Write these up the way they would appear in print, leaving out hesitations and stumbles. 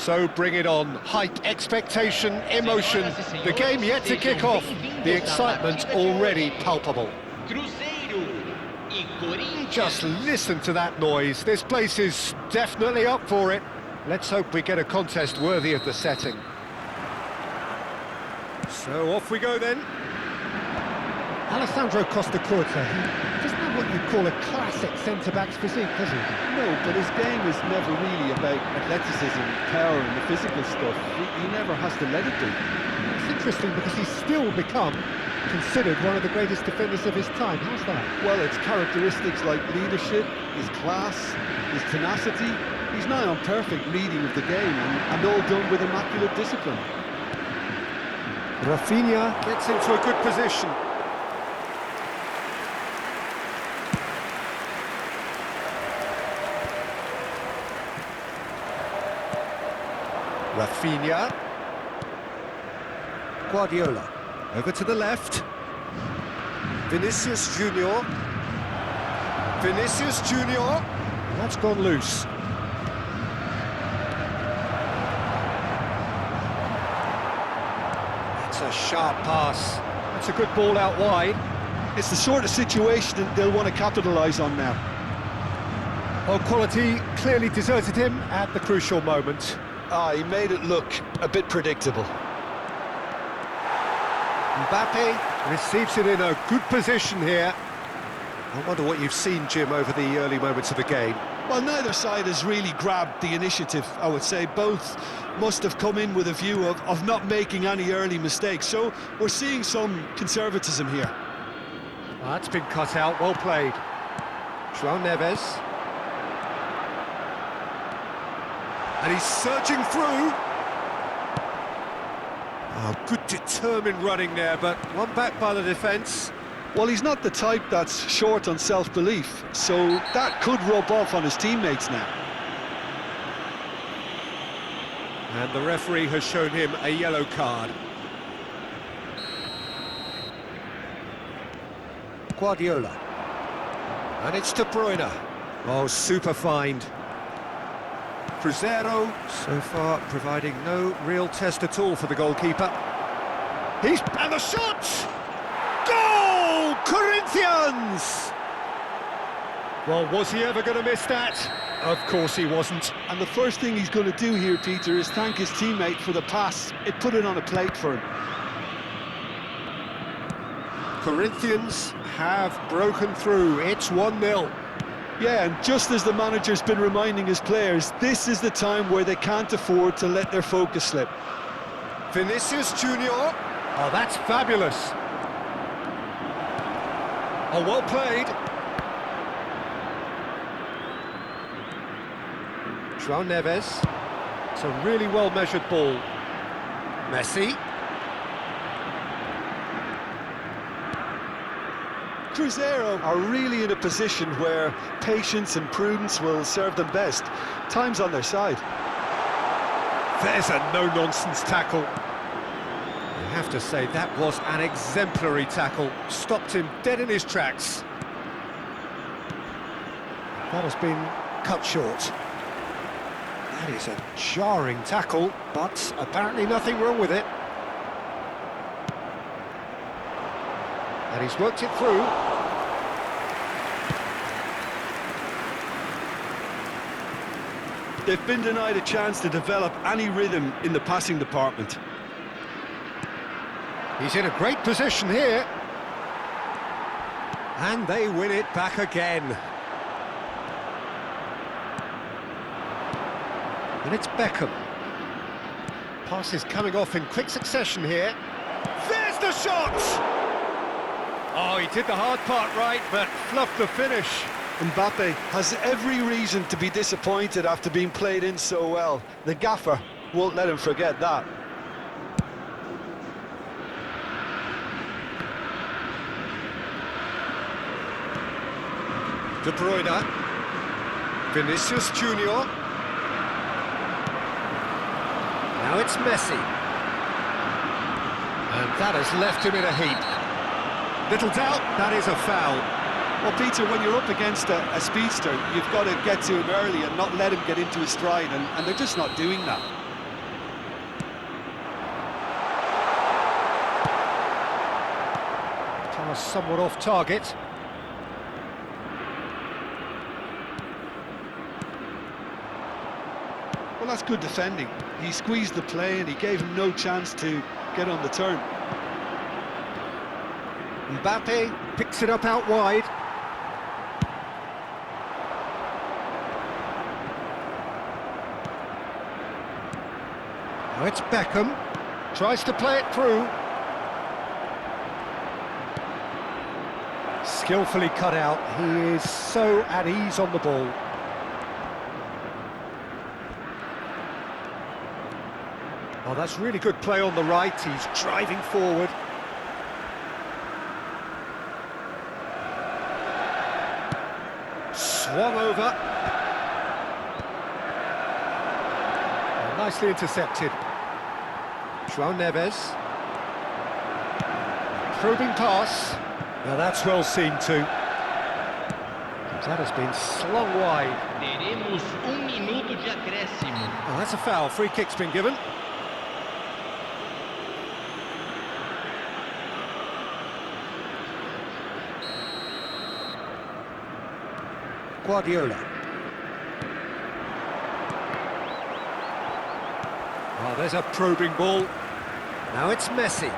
So bring it on. Hype, expectation, emotion. The game yet to kick off. The excitement already palpable. Just listen to that noise. This place is definitely up for it. Let's hope we get a contest worthy of the setting. So off we go then. Alessandro Costa-Curta, he doesn't have what you'd call a classic centre-back's physique, does he? No, but his game is never really about athleticism, power and the physical stuff. He never has to let it be. It's interesting because he's still become considered one of the greatest defenders of his time. How's that? Well, it's characteristics like leadership, his class, his tenacity. He's nigh on perfect reading of the game and all done with immaculate discipline. Rafinha gets into a good position. Rafinha. Guardiola. Over to the left. Vinicius Junior. Vinicius Junior. That's gone loose. It's a sharp pass. That's a good ball out wide. It's the sort of situation that they'll want to capitalise on now. Well, quality clearly deserted him at the crucial moment. He made it look a bit predictable. Mbappe receives it in a good position here. I wonder what you've seen, Jim, over the early moments of the game. Well, neither side has really grabbed the initiative, I would say. Both must have come in with a view of not making any early mistakes. So we're seeing some conservatism here. Well, that's been cut out, well played. João Neves. And he's surging through. Oh, good determined running there, but one back by the defence. Well, he's not the type that's short on self-belief, so that could rub off on his teammates now. And the referee has shown him a yellow card. Guardiola. And it's De Bruyne. Oh, super find. Cruzeiro, so far, providing no real test at all for the goalkeeper. And the shot! Goal! Corinthians! Well, was he ever going to miss that? Of course he wasn't. And the first thing he's going to do here, Peter, is thank his teammate for the pass. It put it on a plate for him. Corinthians have broken through. It's 1-0. Yeah, and just as the manager's been reminding his players, this is the time where they can't afford to let their focus slip. Vinicius Junior. Oh, that's fabulous. Oh, well played. João Neves. It's a really well-measured ball. Messi. Cruzeiro are really in a position where patience and prudence will serve them best. Time's on their side. There's a no-nonsense tackle. I have to say, that was an exemplary tackle. Stopped him dead in his tracks. That has been cut short. That is a jarring tackle, but apparently nothing wrong with it. And he's worked it through. They've been denied a chance to develop any rhythm in the passing department. He's in a great position here. And they win it back again. And it's Beckham. Pass is coming off in quick succession here. There's the shot! Oh, he did the hard part right, but fluffed the finish. Mbappe has every reason to be disappointed after being played in so well. The gaffer won't let him forget that. De Bruyne. Vinicius Junior. Now it's Messi. And that has left him in a heap. Little doubt, that is a foul. Well, Peter, when you're up against a speedster, you've got to get to him early and not let him get into his stride, and they're just not doing that. Pass somewhat off target. Well, that's good defending. He squeezed the play and he gave him no chance to get on the turn. Mbappe picks it up out wide. Now it's Beckham. Tries to play it through. Skillfully cut out. He is so at ease on the ball. Oh, that's really good play on the right. He's driving forward. Swung over. Oh, nicely intercepted. João Neves. Probing pass. Now that's well seen too. That has been slung wide. Teremos minuto de acréscimo. Oh, that's a foul. Free kick's been given. Guardiola. Oh, there's a probing ball. Now it's Messi.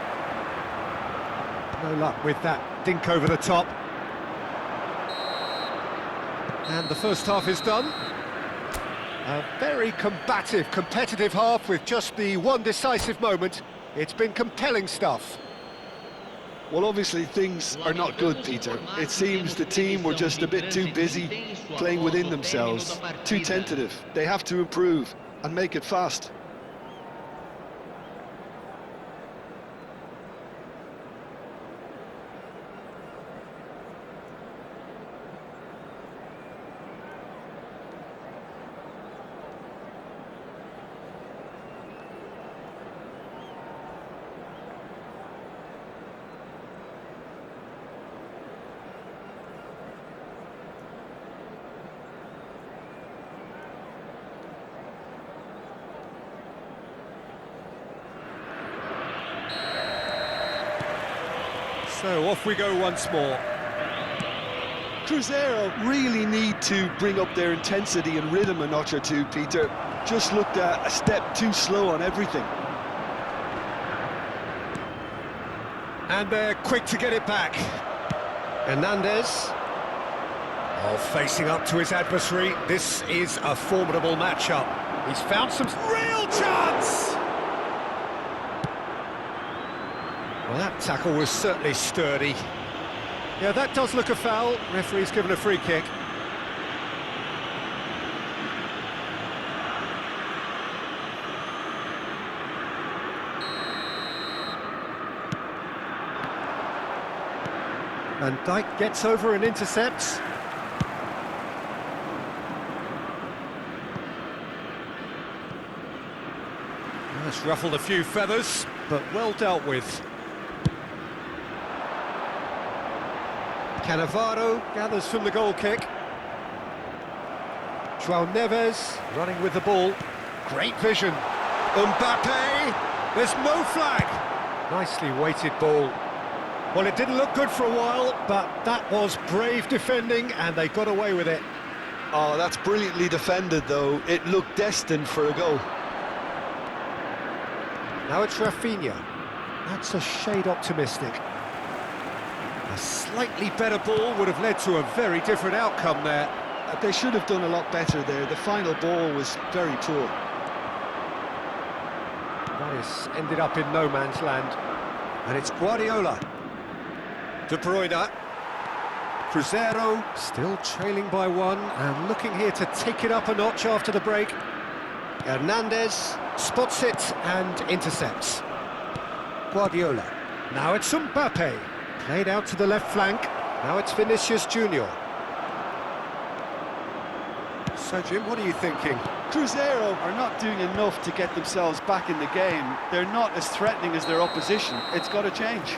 No luck with that dink over the top. And the first half is done. A very combative, competitive half with just the one decisive moment. It's been compelling stuff. Well, obviously things are not good, Peter. It seems the team were just a bit too busy playing within themselves, too tentative. They have to improve and make it fast. So off we go once more. Cruzeiro really need to bring up their intensity and rhythm a notch or two, Peter. Just looked a step too slow on everything. And they're quick to get it back. Hernandez. Oh, facing up to his adversary. This is a formidable matchup. He's found some real chance! Well, that tackle was certainly sturdy. Yeah, that does look a foul. Referee's given a free kick. Van Dijk gets over and intercepts. That's ruffled a few feathers, but well dealt with. Cannavaro gathers from the goal kick. João Neves running with the ball. Great vision. Mbappe! There's no flag! Nicely weighted ball. Well, it didn't look good for a while, but that was brave defending and they got away with it. Oh, that's brilliantly defended, though. It looked destined for a goal. Now it's Rafinha. That's a shade optimistic. A slightly better ball would have led to a very different outcome there. They should have done a lot better there. The final ball was very poor. That has ended up in no man's land. And it's Guardiola. De Bruyne. Cruzeiro still trailing by one and looking here to take it up a notch after the break. Hernandez spots it and intercepts. Guardiola. Now it's Mbappe. Played out to the left flank. Now it's Vinicius Junior. So, Jim, what are you thinking? Cruzeiro are not doing enough to get themselves back in the game. They're not as threatening as their opposition. It's got to change.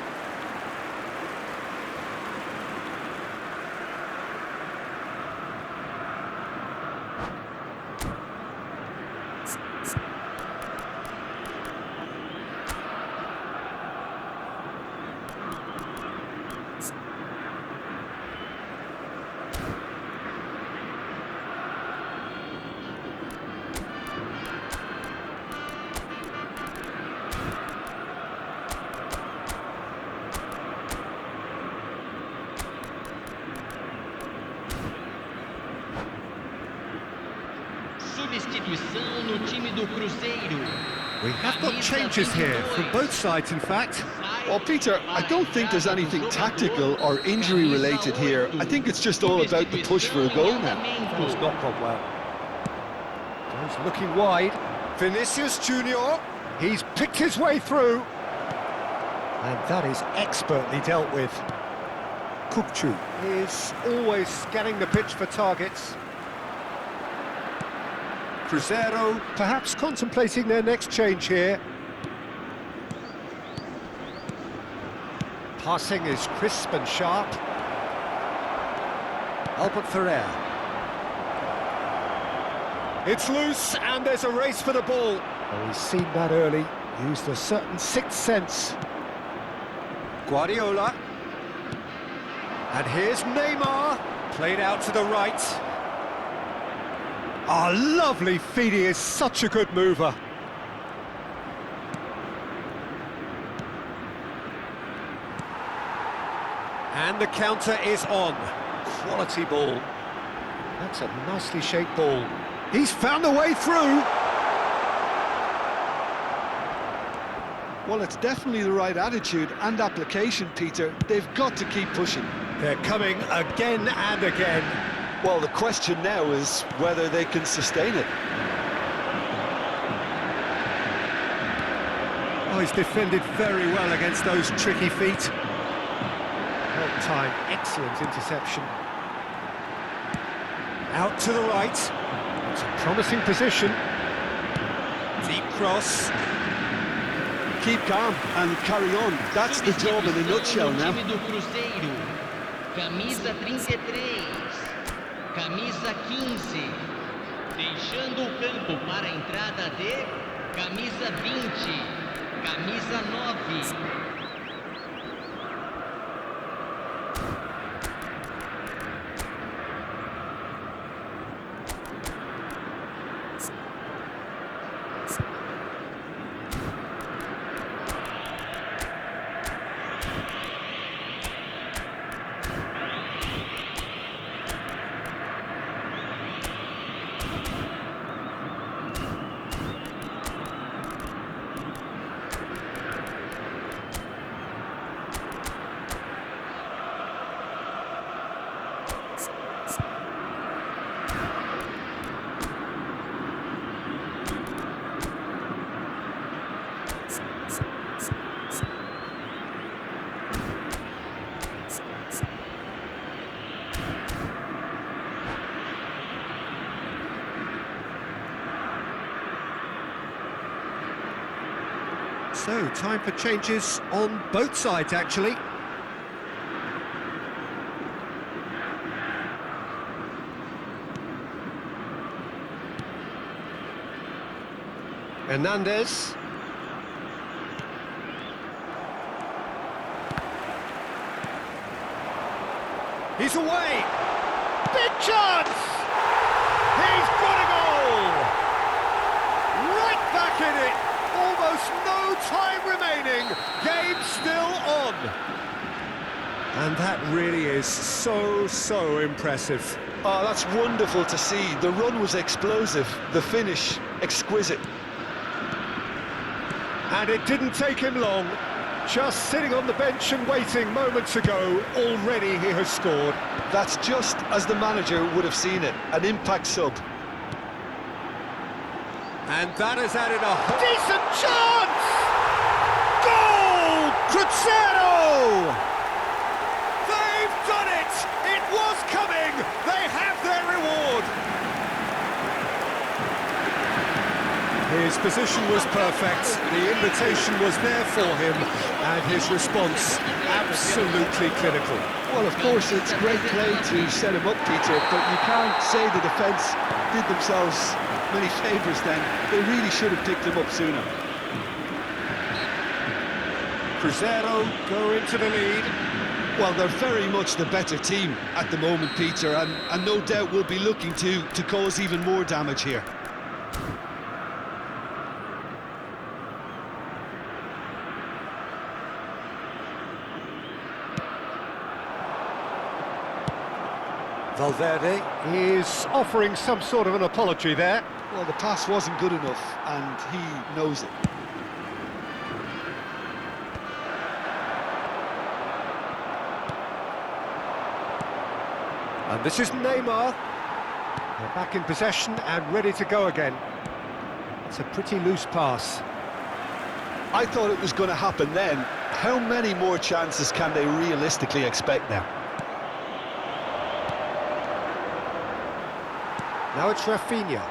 do Cruzeiro. We have got changes here from both sides, in fact. Well, Peter, I don't think there's anything tactical or injury related here. I think it's just all about the push for a goal now. It's not gone well. Goes looking wide. Vinicius Junior. He's picked his way through. And that is expertly dealt with. Kukcu is always scanning the pitch for targets. Cruzeiro perhaps contemplating their next change here. Passing is crisp and sharp. Albert Ferrer. It's loose and there's a race for the ball. Oh, he's seen that early. Used a certain sixth sense. Guardiola. And here's Neymar. Played out to the right. Ah, lovely feed. He is such a good mover. And the counter is on. Quality ball. That's a nicely shaped ball. He's found the way through. Well, it's definitely the right attitude and application, Peter. They've got to keep pushing. They're coming again and again. Well, the question now is whether they can sustain it. Oh, he's defended very well against those tricky feet. Well timed, excellent interception. Out to the right. It's a promising position. Deep cross. Keep calm and carry on. That's the job in a nutshell now. Time do Cruzeiro. Camisa 33. Camisa 15. Deixando o campo para a entrada de camisa 20. Camisa 9. So, time for changes on both sides, actually. Hernandez. He's away! Big chance! He's got a goal! Right back in it! Almost no time remaining, game still on. And that really is so impressive. Oh, that's wonderful to see. The run was explosive, the finish exquisite. And it didn't take him long. Just sitting on the bench and waiting moments ago, already he has scored. That's just as the manager would have seen it, an impact sub. And that has added a decent chance! Goal! Cruzeiro! They've done it! It was coming! They have their reward! His position was perfect, the invitation was there for him, and his response absolutely clinical. Well, of course, it's great play to set him up, Peter, but you can't say the defence did themselves many favours then. They really should have picked him up sooner. Cruzeiro go into the lead. Well, they're very much the better team at the moment, Peter, and no doubt will be looking to cause even more damage here. Valverde is offering some sort of an apology there. Well, the pass wasn't good enough, and he knows it. And this is Neymar. They're back in possession and ready to go again. It's a pretty loose pass. I thought it was going to happen then. How many more chances can they realistically expect now? Now it's Rafinha.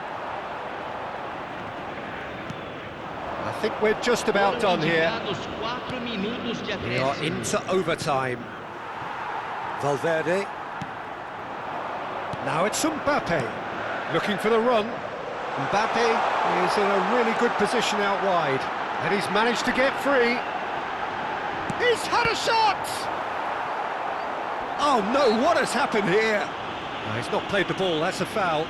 I think we're just about done here. We are into overtime. Valverde. Now it's Mbappe, looking for the run. Mbappe is in a really good position out wide, and he's managed to get free. He's had a shot! Oh no, what has happened here? No, he's not played the ball, that's a foul.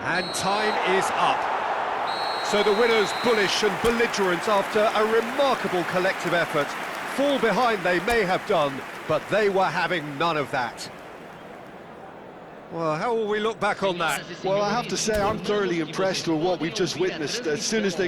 And time is up. So the winners, bullish and belligerent after a remarkable collective effort. Fall behind they may have done, but they were having none of that. Well, how will we look back on that? Well, I have to say I'm thoroughly impressed with what we've just witnessed. As soon as they